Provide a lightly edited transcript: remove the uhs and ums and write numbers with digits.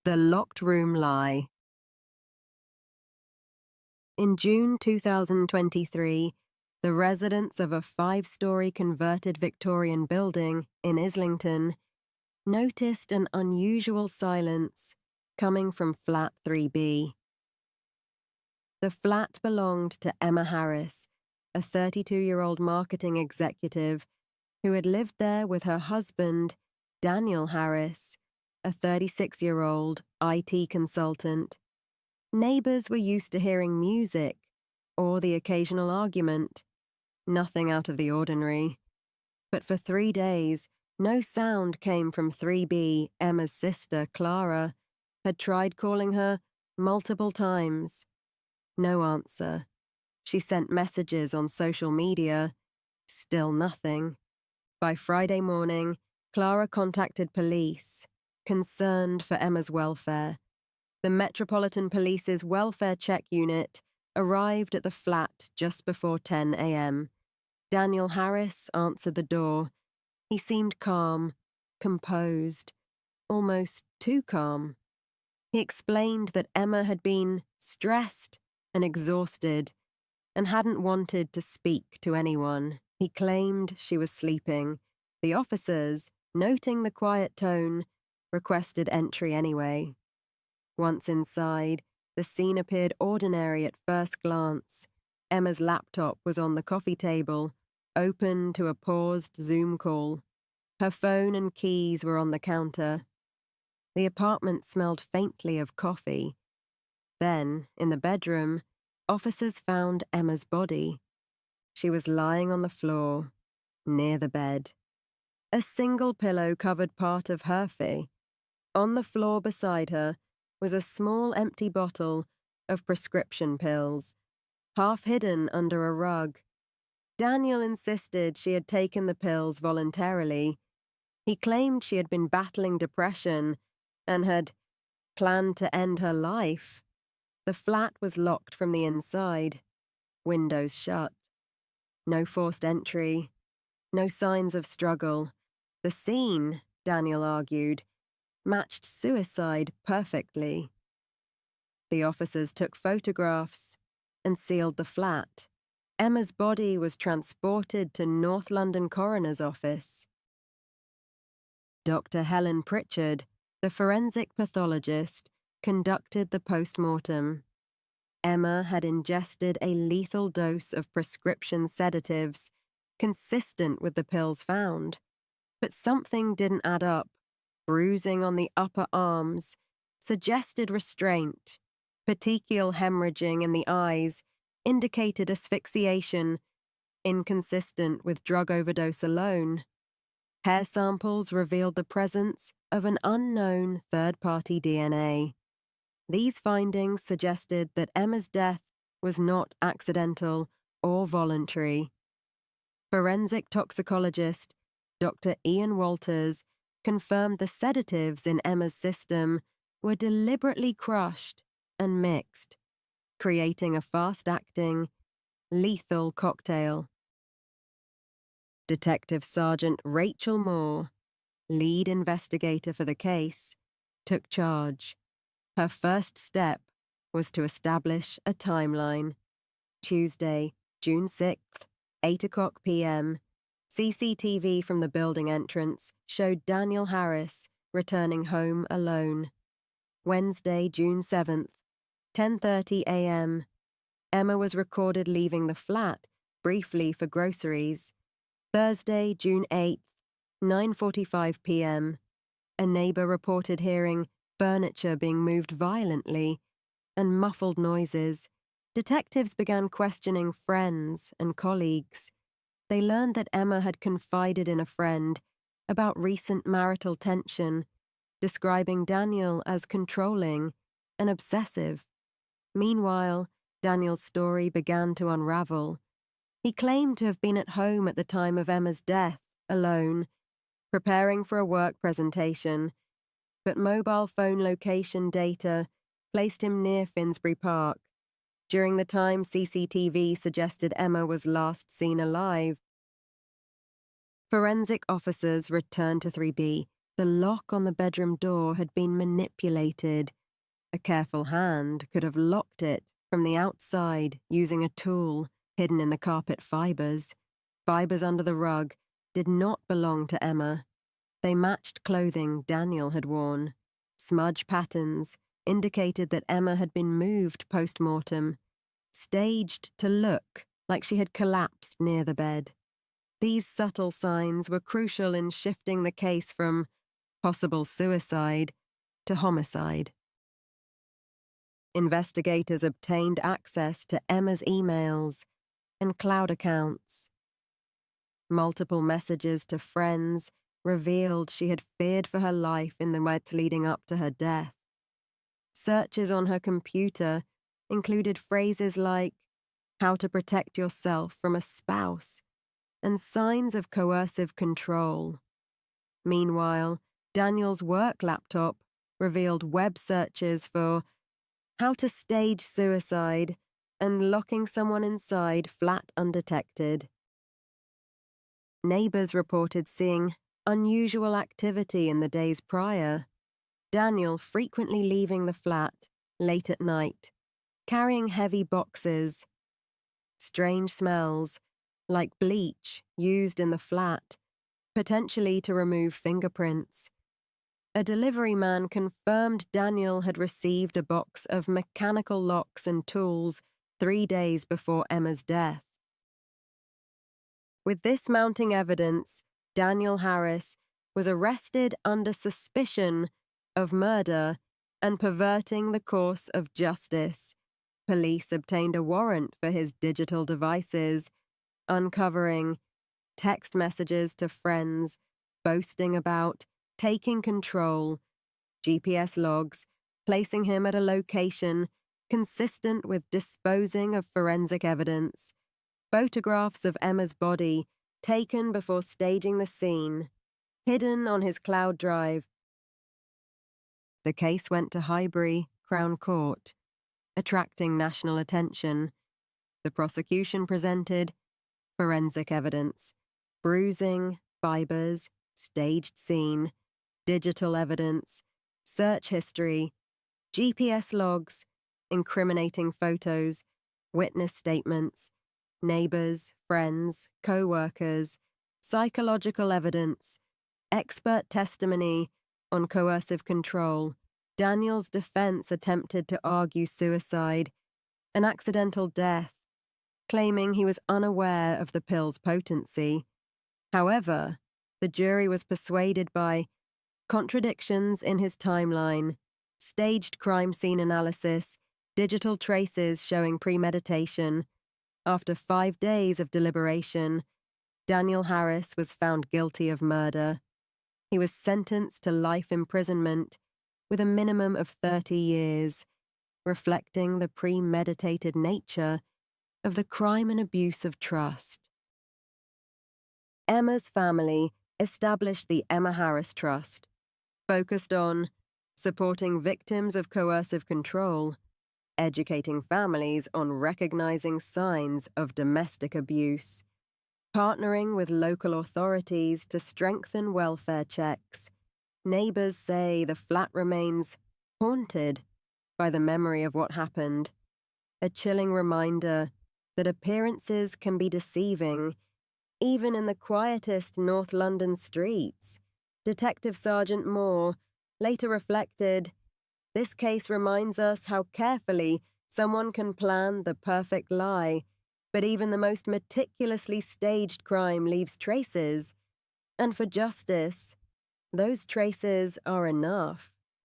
The Locked Room Lie. In June 2023, the residents of a 5-story converted Victorian building in Islington noticed an unusual silence coming from flat 3B. The flat belonged to Emma Harris, a 32-year-old marketing executive who had lived there with her husband, Daniel Harris, a 36-year-old IT consultant. Neighbors were used to hearing music or the occasional argument, nothing out of the ordinary. But for 3 days, no sound came from 3B. Emma's sister, Clara, had tried calling her multiple times. No answer. She sent messages on social media. Still nothing. By Friday morning, Clara contacted police, concerned for Emma's welfare. The Metropolitan Police's welfare check unit arrived at the flat just before 10 a.m. Daniel Harris answered the door. He seemed calm, composed, almost too calm. He explained that Emma had been stressed and exhausted and hadn't wanted to speak to anyone. He claimed she was sleeping. The officers, noting the quiet tone, requested entry anyway. Once inside, the scene appeared ordinary at first glance. Emma's laptop was on the coffee table, open to a paused Zoom call. Her phone and keys were on the counter. The apartment smelled faintly of coffee. Then, in the bedroom, officers found Emma's body. She was lying on the floor, near the bed. A single pillow covered part of her face. On the floor beside her was a small empty bottle of prescription pills, half hidden under a rug. Daniel insisted she had taken the pills voluntarily. He claimed she had been battling depression and had planned to end her life. The flat was locked from the inside, windows shut. No forced entry, no signs of struggle. The scene, Daniel argued, matched suicide perfectly. The officers took photographs and sealed the flat. Emma's body was transported to North London Coroner's Office. Dr. Helen Pritchard, the forensic pathologist, conducted the post-mortem. Emma had ingested a lethal dose of prescription sedatives, consistent with the pills found. But something didn't add up. Bruising on the upper arms suggested restraint. Petechial hemorrhaging in the eyes indicated asphyxiation, inconsistent with drug overdose alone. Hair samples revealed the presence of an unknown third-party DNA. These findings suggested that Emma's death was not accidental or voluntary. Forensic toxicologist Dr. Ian Walters confirmed the sedatives in Emma's system were deliberately crushed and mixed, creating a fast-acting, lethal cocktail. Detective Sergeant Rachel Moore, lead investigator for the case, took charge. Her first step was to establish a timeline. Tuesday, June 6th, 8:00 p.m., CCTV from the building entrance showed Daniel Harris returning home alone. Wednesday, June 7th, 10:30 a.m., Emma was recorded leaving the flat briefly for groceries. Thursday, June 8th, 9:45 p.m., a neighbor reported hearing furniture being moved violently and muffled noises. Detectives began questioning friends and colleagues. They learned that Emma had confided in a friend about recent marital tension, describing Daniel as controlling and obsessive. Meanwhile, Daniel's story began to unravel. He claimed to have been at home at the time of Emma's death, alone, preparing for a work presentation, but mobile phone location data placed him near Finsbury Park. During the time CCTV suggested Emma was last seen alive. Forensic officers returned to 3B, The lock on the bedroom door had been manipulated. A careful hand could have locked it from the outside using a tool hidden in the carpet fibers. Fibers under the rug did not belong to Emma. They matched clothing Daniel had worn. Smudge patterns indicated that Emma had been moved post-mortem, staged to look like she had collapsed near the bed. These subtle signs were crucial in shifting the case from possible suicide to homicide. Investigators obtained access to Emma's emails and cloud accounts. Multiple messages to friends revealed she had feared for her life in the months leading up to her death. Searches on her computer included phrases like how to protect yourself from a spouse and signs of coercive control. Meanwhile, Daniel's work laptop revealed web searches for how to stage suicide and locking someone inside flat undetected. Neighbors reported seeing unusual activity in the days prior. Daniel frequently leaving the flat late at night, carrying heavy boxes. Strange smells, like bleach used in the flat, potentially to remove fingerprints. A delivery man confirmed Daniel had received a box of mechanical locks and tools 3 days before Emma's death. With this mounting evidence, Daniel Harris was arrested under suspicion of murder and perverting the course of justice. Police obtained a warrant for his digital devices, uncovering text messages to friends boasting about taking control, GPS logs, placing him at a location consistent with disposing of forensic evidence, photographs of Emma's body taken before staging the scene, hidden on his cloud drive. The case went to Highbury Crown Court, attracting national attention. The prosecution presented forensic evidence, bruising, fibers, staged scene, digital evidence, search history, GPS logs, incriminating photos, witness statements, neighbors, friends, co-workers, psychological evidence, expert testimony on coercive control. Daniel's defense attempted to argue suicide, an accidental death, claiming he was unaware of the pill's potency. However, the jury was persuaded by contradictions in his timeline, staged crime scene analysis, digital traces showing premeditation. After 5 days of deliberation, Daniel Harris was found guilty of murder. He was sentenced to life imprisonment with a minimum of 30 years, reflecting the premeditated nature of the crime and abuse of trust. Emma's family established the Emma Harris Trust, focused on supporting victims of coercive control, educating families on recognizing signs of domestic abuse, partnering with local authorities to strengthen welfare checks. Neighbors say the flat remains haunted by the memory of what happened, a chilling reminder that appearances can be deceiving, even in the quietest North London streets. Detective Sergeant Moore later reflected, "This case reminds us how carefully someone can plan the perfect lie, but even the most meticulously staged crime leaves traces. And for justice, those traces are enough."